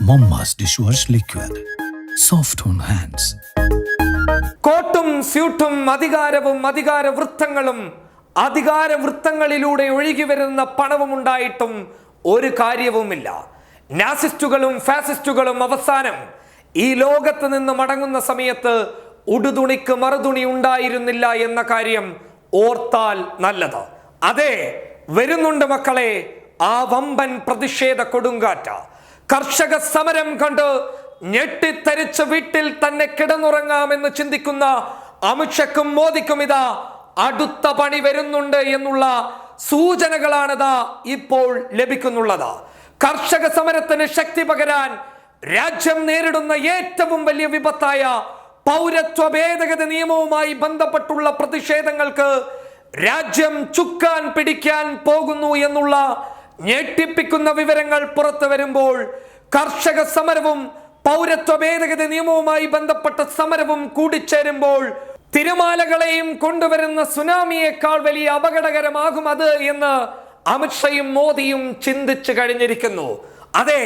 Momma's dishwash liquid. Soft on hands. കോട്ടും സ്യൂട്ടും അധികാരവും അധികാരവൃത്തങ്ങളും അധികാരവൃത്തങ്ങളിലൂടെ ഒഴുകി വരുന്ന പണവും ഉണ്ടായിട്ടും ഒരു കാര്യവുമില്ല. നാസിസ്റ്റുകളും ഫാസിസ്റ്റുകളും അവസാനം ഈ ലോകത്ത് നിന്ന് മടങ്ങുന്ന സമയത്ത് ഉടുതുണിക്ക് മറുതുണി ഉണ്ടായിരുന്നില്ല എന്ന കാര്യം ഓർത്താൽ നല്ലത്. അതെ, വരുന്നുണ്ട് മക്കളെ ആ വമ്പൻ പ്രതിഷേധ കൊടുങ്കാറ്റ്. കർഷക സമരം കണ്ട് ഞെട്ടിത്തരിച്ച് വീട്ടിൽ തന്നെ കിടന്നുറങ്ങാമെന്ന് ചിന്തിക്കുന്ന അമിത്ഷയ്ക്കും മോദിക്കും ഇതാ അടുത്ത പണി വരുന്നുണ്ട് എന്നുള്ള സൂചനകളാണിതാ ഇപ്പോൾ ലഭിക്കുന്നുള്ളത്. കർഷക സമരത്തിന് ശക്തി പകരാൻ രാജ്യം നേരിടുന്ന ഏറ്റവും വലിയ വിപത്തായ പൗരത്വ ഭേദഗതി നിയമവുമായി ബന്ധപ്പെട്ടുള്ള പ്രതിഷേധങ്ങൾക്ക് രാജ്യം ചുക്കാൻ പിടിക്കാൻ പോകുന്നു എന്നുള്ള ഞെട്ടിപ്പിക്കുന്ന വിവരങ്ങൾ പുറത്തു വരുമ്പോൾ കർഷക സമരവും പൗരത്വ ഭേദഗതി നിയമവുമായി ബന്ധപ്പെട്ട സമരവും കൂടിച്ചേരുമ്പോൾ തിരമാലകളെയും കൊണ്ടുവരുന്ന സുനാമിയേക്കാൾ വലിയ അപകടകരമാകും അത് എന്ന് അമിത്ഷയും മോദിയും ചിന്തിച്ചു കഴിഞ്ഞിരിക്കുന്നു. അതെ,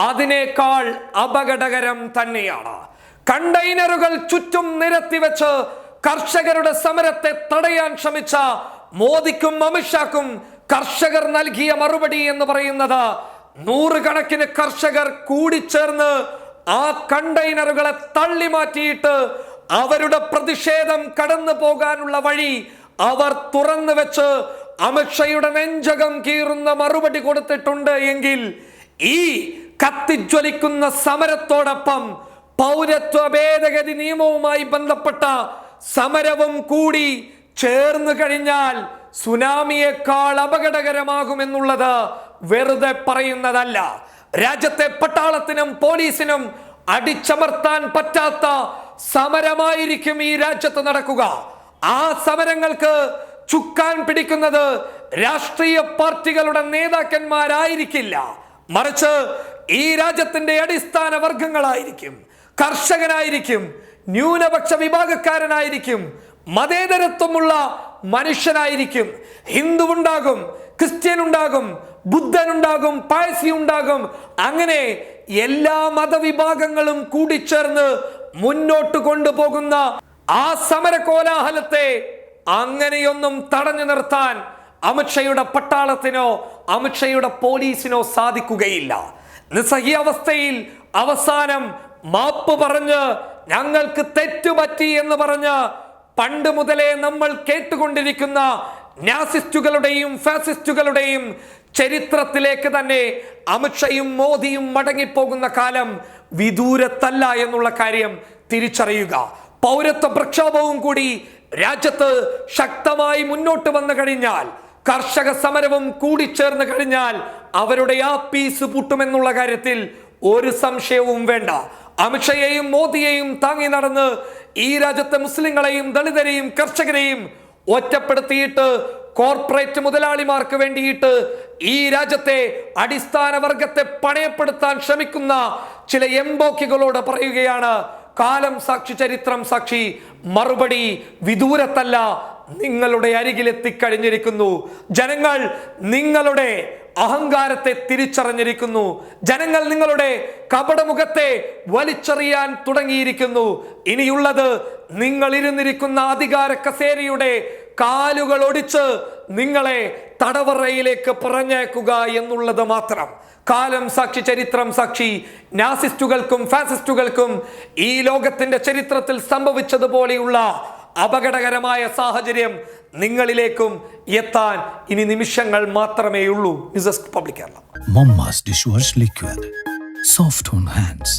അതിനേക്കാൾ അപകടകരം തന്നെയാണ്. കണ്ടെയ്നറുകൾ ചുറ്റും നിരത്തിവെച്ച് കർഷകരുടെ സമരത്തെ തടയാൻ ശ്രമിച്ച മോദിക്കും അമിത്ഷാക്കും കർഷകർ നൽകിയ മറുപടി എന്ന് പറയുന്നത് നൂറുകണക്കിന് കർഷകർ കൂടിച്ചേർന്ന് ആ കണ്ടെയ്നറുകളെ തള്ളി മാറ്റിയിട്ട് അവരുടെ പ്രതിഷേധം കടന്നു പോകാനുള്ള വഴി അവർ തുറന്നു വെച്ച് അമിത്ഷയുടെ നെഞ്ചകം കീറുന്ന മറുപടി കൊടുത്തിട്ടുണ്ട് എങ്കിൽ ഈ കത്തിജ്വലിക്കുന്ന സമരത്തോടൊപ്പം പൗരത്വ ഭേദഗതി നിയമവുമായി ബന്ധപ്പെട്ട സമരവും കൂടി ചേർന്ന് കഴിഞ്ഞാൽ സുനാമിയേക്കാൾ അപകടകരമാകുമെന്നുള്ളത് വെറുതെ പറയുന്നതല്ല. രാജ്യത്തെ പട്ടാളത്തിനും പോലീസിനും അടിച്ചമർത്താൻ പറ്റാത്ത സമരമായിരിക്കും ഈ രാജ്യത്ത് നടക്കുക. ആ സമരങ്ങൾക്ക് ചുക്കാൻ പിടിക്കുന്നത് രാഷ്ട്രീയ പാർട്ടികളുടെ നേതാക്കന്മാരായിരിക്കില്ല, മറിച്ച് ഈ രാജ്യത്തിന്റെ അടിസ്ഥാന വർഗങ്ങളായിരിക്കും. കർഷകനായിരിക്കും, ന്യൂനപക്ഷ വിഭാഗക്കാരനായിരിക്കും, മതേതരത്വമുള്ള മനുഷ്യനായിരിക്കും. ഹിന്ദു ഉണ്ടാകും, ക്രിസ്ത്യൻ ഉണ്ടാകും, ബുദ്ധൻ ഉണ്ടാകും, പാഴ്സി ഉണ്ടാകും. അങ്ങനെ എല്ലാ മതവിഭാഗങ്ങളും കൂടിച്ചേർന്ന് മുന്നോട്ട് കൊണ്ടുപോകുന്ന ആ സമര കോലാഹലത്തെ അങ്ങനെയൊന്നും തടഞ്ഞു നിർത്താൻ അമിത്ഷയുടെ പട്ടാളത്തിനോ അമിത്ഷയുടെ പോലീസിനോ സാധിക്കുകയില്ല. നിസ്സഹ്യാവസ്ഥയിൽ അവസാനം മാപ്പ് പറഞ്ഞ് ഞങ്ങൾക്ക് തെറ്റുപറ്റി എന്ന് പറഞ്ഞ് പണ്ട് മുതലേ നമ്മൾ കേട്ടുകൊണ്ടിരിക്കുന്ന നാസിസ്റ്റുകളുടെയും ഫാസിസ്റ്റുകളുടെയും ചരിത്രത്തിലേക്ക് തന്നെ അമിത്ഷയും മോദിയും മടങ്ങിപ്പോകുന്ന കാലം വിദൂരത്തല്ല എന്നുള്ള കാര്യം തിരിച്ചറിയുക. പൗരത്വ പ്രക്ഷോഭവും കൂടി രാജ്യത്ത് ശക്തമായി മുന്നോട്ട് വന്നു കഴിഞ്ഞാൽ, കർഷക സമരവും കൂടിച്ചേർന്ന് കഴിഞ്ഞാൽ അവരുടെ ആ പീസ് പൂട്ടുമെന്നുള്ള കാര്യത്തിൽ ഒരു സംശയവും വേണ്ട. അമിത്ഷയെയും മോദിയെയും താങ്ങി നടന്ന് ഈ രാജ്യത്തെ മുസ്ലിങ്ങളെയും ദളിതരെയും കർഷകരെയും ഒറ്റപ്പെടുത്തിയിട്ട് കോർപ്പറേറ്റ് മുതലാളിമാർക്ക് വേണ്ടിയിട്ട് ഈ രാജ്യത്തെ അടിസ്ഥാന വർഗത്തെ പണയപ്പെടുത്താൻ ശ്രമിക്കുന്ന ചില എംബോക്കികളോട് പറയുകയാണ്, കാലം സാക്ഷി ചരിത്രം സാക്ഷി, മറുപടി വിദൂരത്തല്ല, നിങ്ങളുടെ അരികിലെത്തിക്കഴിഞ്ഞിരിക്കുന്നു. ജനങ്ങൾ നിങ്ങളുടെ അഹങ്കാരത്തെ തിരിച്ചറിഞ്ഞിരിക്കുന്നു. ജനങ്ങൾ നിങ്ങളുടെ കപടമുഖത്തെ വലിച്ചെറിയാൻ തുടങ്ങിയിരിക്കുന്നു. ഇനിയുള്ളത് നിങ്ങൾ ഇരുന്നിരിക്കുന്ന അധികാര കസേരയുടെ കാലുകൾ ഒടിച്ച് നിങ്ങളെ തടവറയിലേക്ക് പറഞ്ഞേക്കുക എന്നുള്ളത് മാത്രം. കാലം സാക്ഷി ചരിത്രം സാക്ഷി, നാസിസ്റ്റുകൾക്കും ഫാസിസ്റ്റുകൾക്കും ഈ ലോകത്തിന്റെ ചരിത്രത്തിൽ സംഭവിച്ചതുപോലെയുള്ള അപകടകരമായ സാഹചര്യം നിങ്ങളിലേക്കും എത്താൻ ഇനി നിമിഷങ്ങൾ മാത്രമേ ഉള്ളൂ. News desk public Kerala. Momma's dishwash liquid. Soft on hands.